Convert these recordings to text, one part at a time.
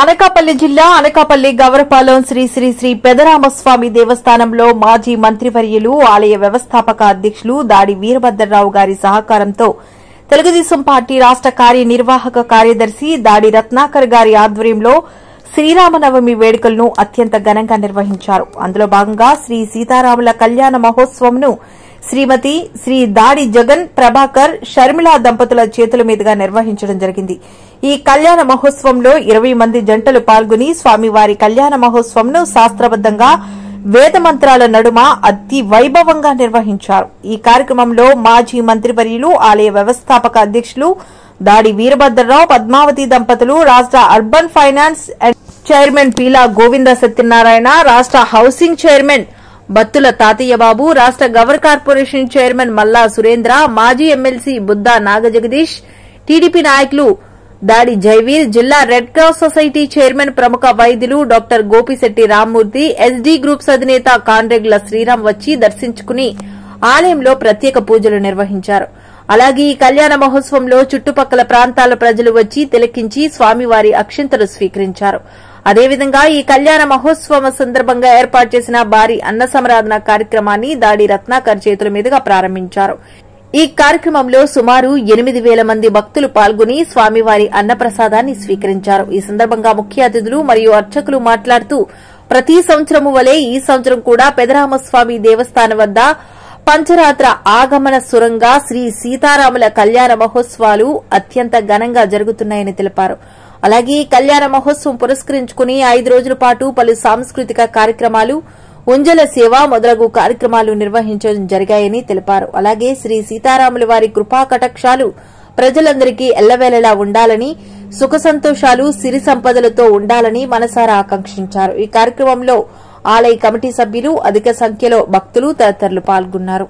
అనకాపల్లి జిల్లా అనకాపల్లి గవరపాలెం శ్రీ శ్రీ శ్రీ పెదరామస్వామి దేవస్థానంలో మాజీ మంత్రివర్యులు ఆలయ వ్యవస్థాపక అధ్యకులు దాడి వీరభద్రరావు గారి సహకారంతో తెలుగుదేశం పార్టీ రాష్ట కార్యనిర్వాహక కార్యదర్శి దాడి రత్నాకర్ గారి ఆధ్వర్యంలో శ్రీరామనవమి వేడుకలను అత్యంత ఘనంగా నిర్వహించారు. అందులో భాగంగా శ్రీ సీతారాముల కళ్యాణ మహోత్సవంను శ్రీమతి శ్రీ దాడి జగన్ ప్రభాకర్ షర్మిళ దంపతుల చేతుల మీదుగా నిర్వహించడం జరిగింది. ఈ కళ్యాణ మహోత్సవంలో 20 మంది జంటలు పాల్గొని స్వామివారి కళ్యాణ మహోత్సవంను శాస్త్రబద్దంగా వేద మంత్రాల నడుమ అతి వైభవంగా నిర్వహించారు. ఈ కార్యక్రమంలో మాజీ మంత్రివర్యులు ఆలయ వ్యవస్థాపక అధ్యకులు దాడి వీరభద్రరావు పద్మావతి దంపతులు, రాష్ట urban finance chairman Peela Govinda Satyanarayana, రాష్ట హౌసింగ్ చైర్మన్ బత్తుల తాతయ్యబాబు, రాష్ట గవర్ కార్పొరేషన్ చైర్మన్ మల్లా సురేంద్ర, మాజీ ఎమ్మెల్సీ బుద్దా నాగజగదీష్, టీడీపీ నాయకులు దాడి జైవీర్, జిల్లా రెడ్ క్రాస్ సొసైటీ చైర్మన్ ప్రముఖ వైద్యులు doctor Gopisetty Rammurthy, SD groups అధినేత కాండ్రెగ్ల శ్రీరామ్ వచ్చి దర్శించుకుని ఆలయంలో ప్రత్యేక పూజలు నిర్వహించారు. అలాగే ఈ కళ్యాణ మహోత్సవంలో చుట్టుపక్కల ప్రాంతాల ప్రజలు వచ్చి తిలకించి స్వామివారి అక్షింతలు స్వీకరించారు. అదేవిధంగా ఈ కళ్యాణ మహోత్సవం సందర్భంగా ఏర్పాటు చేసిన భారీ అన్న సంరాధన కార్యక్రమాన్ని దాడి రత్నాకర్ చేతుల మీదుగా ప్రారంభించారు. ఈ కార్యక్రమంలో సుమారు 8,000 మంది భక్తులు పాల్గొని స్వామివారి అన్నప్రసాదాన్ని స్వీకరించారు. ఈ సందర్భంగా ముఖ్య అతిథులు మరియు అర్చకులు మాట్లాడుతూ ప్రతి సంవత్సరము వలె ఈ సంవత్సరం కూడా పెదరామస్వామి దేవస్థానం వద్ద పంచరాత్ర ఆగమన సురంగా శ్రీ సీతారాముల కళ్యాణ మహోత్సవాలు అత్యంత ఘనంగా జరుగుతున్నాయని తెలిపారు. అలాగే ఈ కళ్యాణ మహోత్సవం పురస్కరించుకుని 5 రోజుల పాటు పలు సాంస్కృతిక కార్యక్రమాలు, ఉంజల సేవ మొదలగు కార్యక్రమాలు నిర్వహించడం జరిగాయని తెలిపారు. అలాగే శ్రీ సీతారాముల వారి కృపా కటాక్షాలు ప్రజలందరికీ ఎల్లవేళలా ఉండాలని, సుఖ సంతోషాలు సిరి సంపదలతో ఉండాలని మనసారా ఆకాంక్షించారు. ఈ కార్యక్రమంలో ఆలయ కమిటీ సభ్యులు, అధిక సంఖ్యలో భక్తులు తదితరులు పాల్గొన్నారు.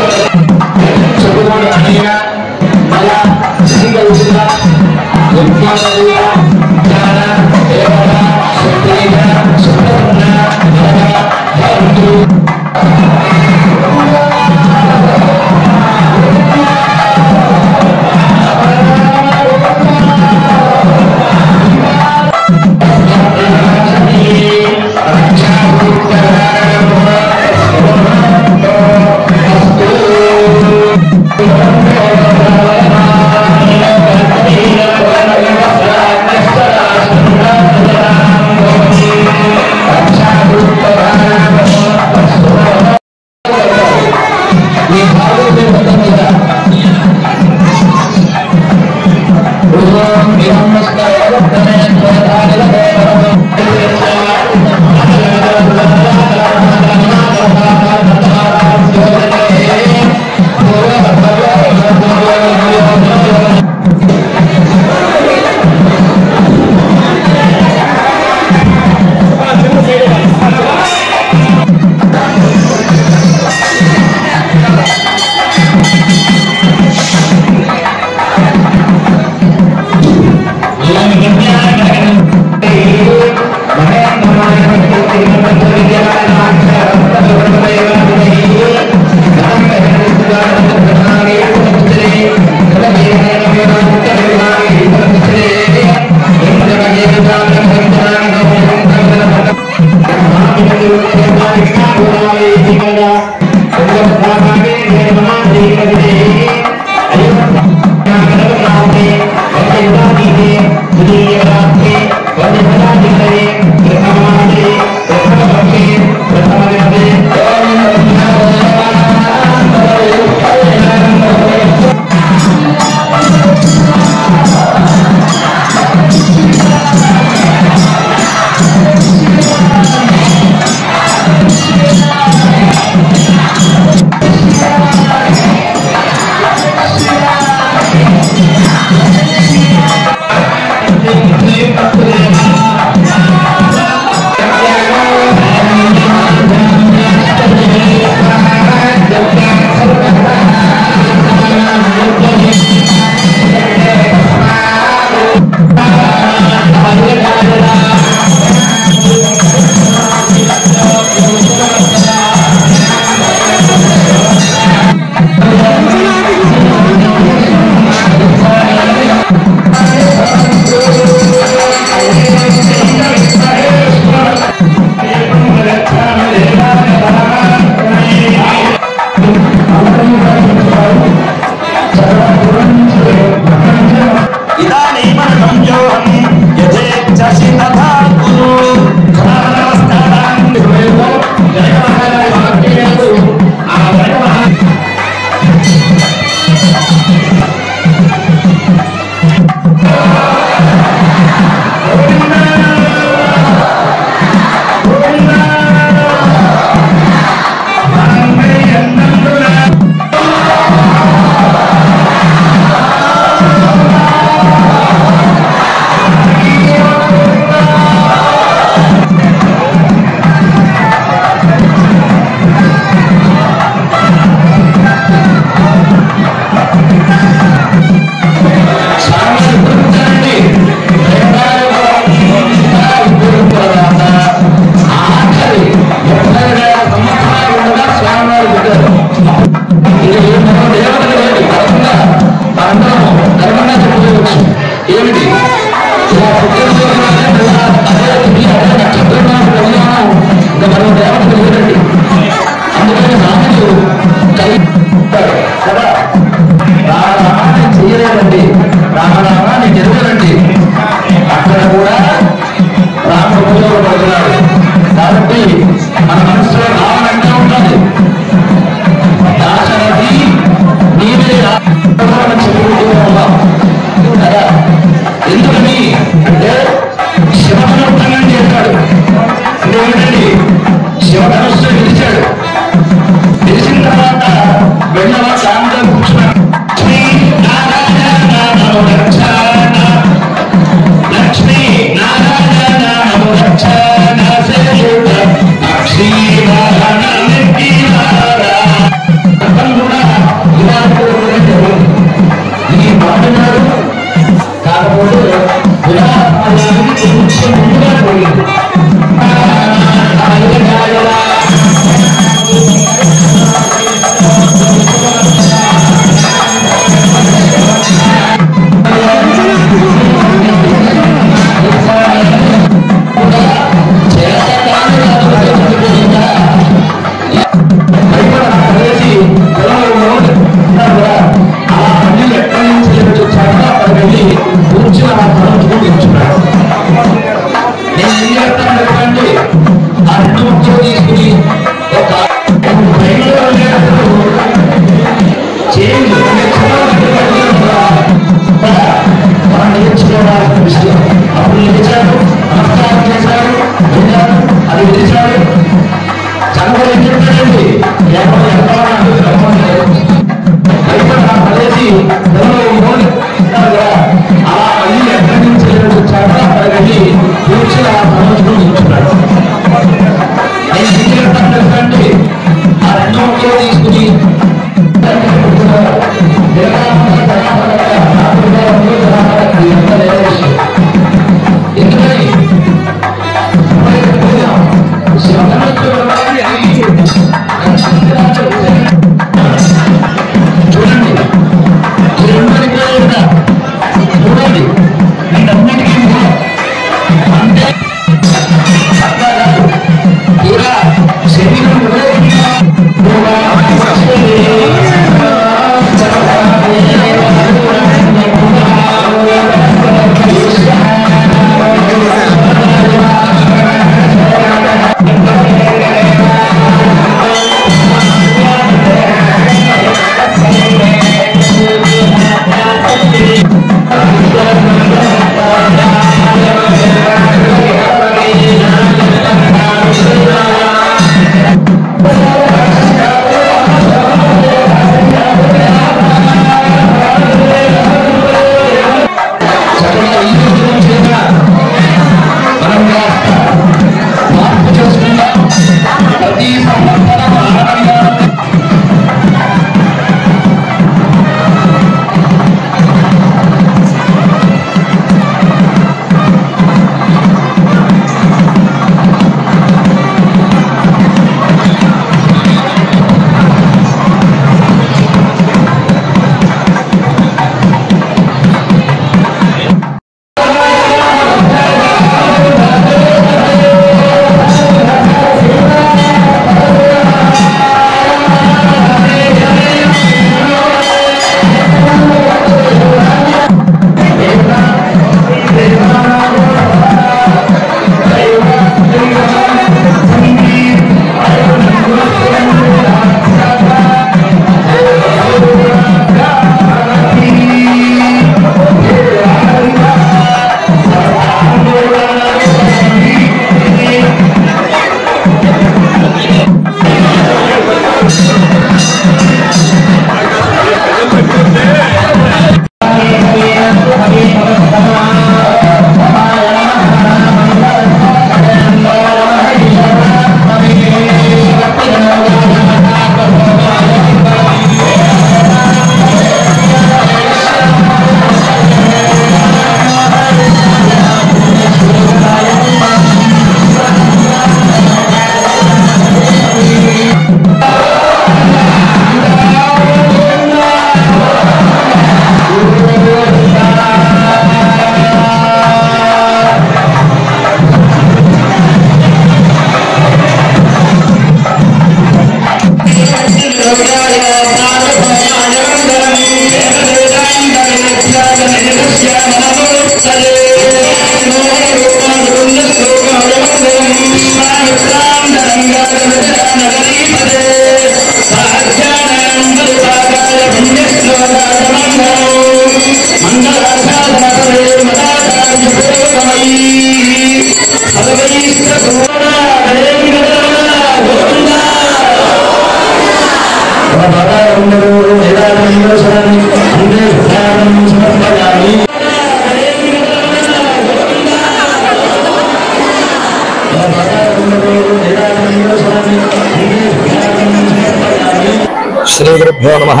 श्रीगुरुभ्यो नमः।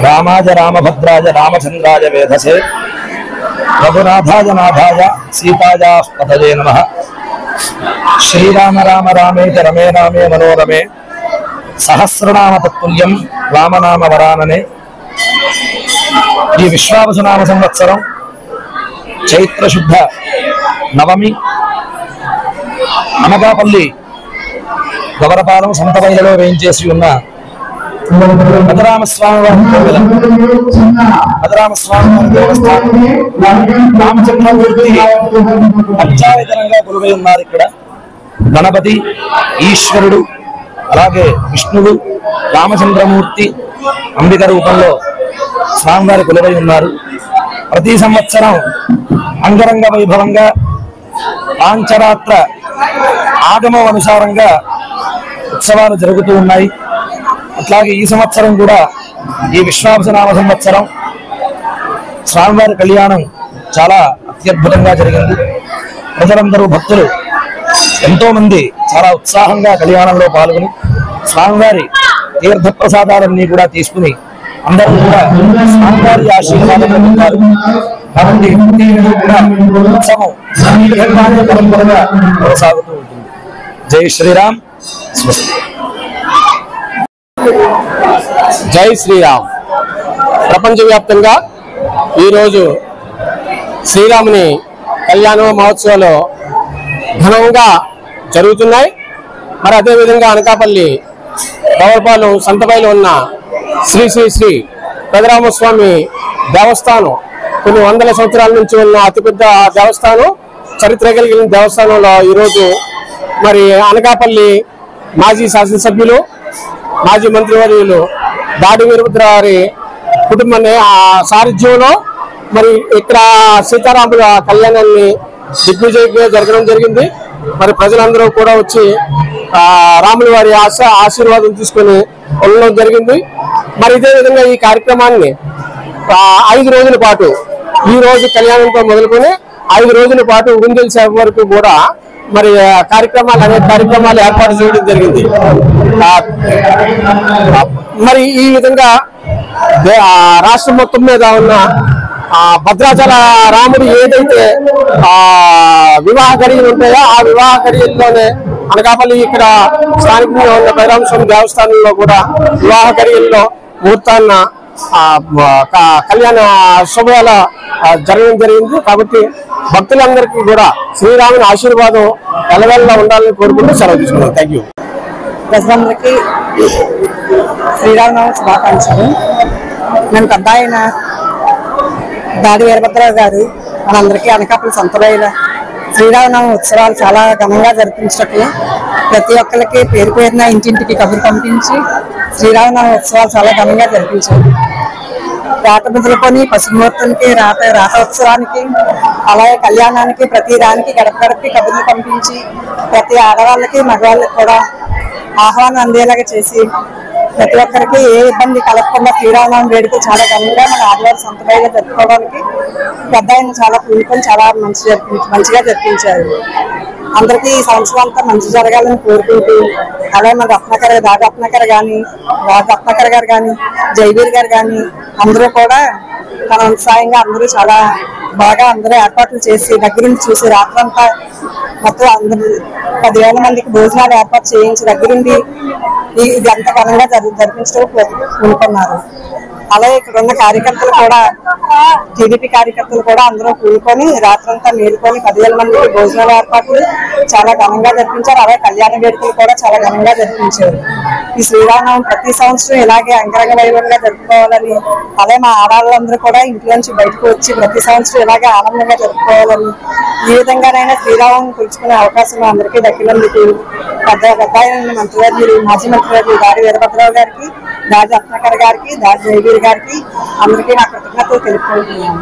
रामाय रामभद्राय रामचंद्राय वेधसे रघुनाथाय नाथाय सीतायाः पतये नमः। श्रीराम राम रामेति रमे रामे मनोरमे सहस्रनाम तत्तुल्यं रामनाम वरानने। ఈ విశ్వావసునామ సంవత్సరం చైత్ర శుద్ధ నవమి అనకాపల్లి గవరపాలెం సంతబైలలో వేయించేసి ఉన్న పెదరామస్వామి వారి దేవస్థానం రామచంద్రమూర్తి అత్యాయతనంగా కొలువై ఉన్నారు. ఇక్కడ గణపతి, ఈశ్వరుడు, అలాగే విష్ణువు, రామచంద్రమూర్తి అంబిక రూపంలో స్వామివారి కొలువై ఉన్నారు. ప్రతి సంవత్సరం అంగరంగ వైభవంగా పాంచరాత్ర ఆగమం అనుసారంగా ఉత్సవాలు జరుగుతూ ఉన్నాయి. అట్లాగే ఈ సంవత్సరం కూడా ఈ విశ్వావసునామ సంవత్సరం స్వామివారి కళ్యాణం చాలా అత్యద్భుతంగా జరిగింది. ప్రజలందరూ భక్తులు ఎంతో మంది చాలా ఉత్సాహంగా కళ్యాణంలో పాల్గొని స్వామివారి తీర్థ ప్రసాదాలన్నీ కూడా తీసుకుని అందరూ కూడా స్వామివారి ఆశీర్వాదం పొందుతారు. కాబట్టి కూడా ఉత్సవం పరంపరగా కొనసాగుతూ ఉంటుంది. జై శ్రీరామ్. జై శ్రీరామ్. ప్రపంచవ్యాప్తంగా ఈరోజు శ్రీరాముని కళ్యాణ మహోత్సవాలు ఘనంగా జరుగుతున్నాయి. మరి అదేవిధంగా అనకాపల్లి గవరపాలెం సంతబైలో ఉన్న శ్రీ శ్రీ శ్రీ పెదరామస్వామి దేవస్థానం కొన్ని వందల సంవత్సరాల నుంచి ఉన్న అతిపెద్ద దేవస్థానం, చరిత్ర కలిగిన దేవస్థానంలో ఈరోజు మరి అనకాపల్లి మాజీ శాసనసభ్యులు, మాజీ మంత్రివర్యులు దాడి వీరభద్ర గారి కుటుంబాన్ని ఆ సారథ్యంలో మరి ఇక్కడ సీతారాముల కళ్యాణాన్ని దిగ్విజయంగా జరగడం జరిగింది. మరి ప్రజలందరూ కూడా వచ్చి రాముల వారి ఆశీర్వాదం తీసుకుని వెళ్ళడం జరిగింది. మరి ఇదే విధంగా ఈ కార్యక్రమాన్ని 5 రోజుల పాటు, ఈ రోజు కళ్యాణంతో మొదలుకొని 5 రోజుల పాటు గుంజల్ సేవ వరకు కూడా మరి అనేక కార్యక్రమాలు ఏర్పాటు చేయడం జరిగింది. మరి ఈ విధంగా రాష్ట్రం మొత్తం మీద ఉన్న భద్రాచల రాముడు ఏదైతే వివాహ గడియలు ఉంటాయో ఆ వివాహ గడియల్లోనే అనకాపల్లి ఇక్కడ స్థానికంగా ఉన్న పెదరామస్వామి దేవస్థానంలో కూడా వివాహ గడియల్లో ముహూర్తాన్న కళ్యాణ శుభాల జరగడం జరిగింది. కాబట్టి భక్తులందరికీ కూడా శ్రీరాముని ఆశీర్వాదం ఎల్లవెల్లా ఉండాలని కోరుకుంటూ సెలవు తీసుకున్నాను. Thank you. ప్రజలందరికీ శ్రీరామనవమి శుభాకాంక్షలు. నేను పెద్ద ఆయన దాడి వీరభద్రరావు గారు మనందరికీ అనకాపల్లి సంతబైల శ్రీరామనవమి ఉత్సవాలు చాలా ఘనంగా జరిపించటట్లు ప్రతి ఒక్కరికి పేరు పేరున ఇంటింటికి కబురు పంపించి శ్రీరామనవమి ఉత్సవాలు చాలా ఘనంగా జరిపించారు. రాత మొదలుకొని పశుముహూర్తానికి రాత ఉత్సవానికి అలాగే కళ్యాణానికి ప్రతి దానికి గడప గడపకి కబుర్లు పంపించి ప్రతి ఆడవాళ్ళకి మగవాళ్ళకి కూడా ఆహ్వానం అందేలాగా చేసి ప్రతి ఒక్కరికి ఏ ఇబ్బంది కలగకుండా శ్రీరామనవమి వేడుక చాలా ఘనంగా మన ఆదివారం సంతబైలో జరుపుకోవడానికి పెద్ద ఆయన చాలా పూనుకొని చాలా మంచిగా జరిపించారు. అందరికీ ఈ సంవత్సరం అంతా మంచి జరగాలని కోరుకుంటూ అలాగే మన రత్నాకర్ గారు కానీ జైవీర్ గారు కానీ అందరూ కూడా తన ఉత్సాహంగా అందరూ చాలా బాగా అందరూ ఏర్పాట్లు చేసి దగ్గరుండి చూసి రాత్రంతా మొత్తం అందరూ 10,000 మందికి భోజనాలు ఏర్పాటు చేయించి దగ్గరుండి ఇది అంత ఘనంగా జరిపించడం కోరుకున్నారు. అలాగే ఇక్కడ ఉన్న కార్యకర్తలు కూడా టీడీపీ కార్యకర్తలు కూడా అందరూ కూడుకొని రాత్రంతా మేలుకొని 10,000 మందికి భోజనాల ఏర్పాట్లు చాలా ఘనంగా జరిపించారు. అలాగే కళ్యాణ వేడుకలు కూడా చాలా ఘనంగా జరిపించారు. ఈ శ్రీరామనవమి ప్రతి సంవత్సరం ఇలాగే అంగరంగ వైభవంగా జరుపుకోవాలని, అలాగే మా ఆడవాళ్ళందరూ కూడా ఇంట్లో నుంచి బయటకు వచ్చి ప్రతి సంవత్సరం ఇలాగే ఆనందంగా జరుపుకోవాలని, ఈ విధంగానైనా శ్రీరామనవమి కొలుచుకునే అవకాశం అందరికీ దక్కినందుకు మంత్రివర్యులు, మాజీ మంత్రివర్యులు దాడి వీరభద్రరావు గారికి, దాడి రత్నాకర్ గారికి, దాడి జయవీర్ గారికి అందరికీ నా కృతజ్ఞతలు తెలుపుకుంటున్నాను.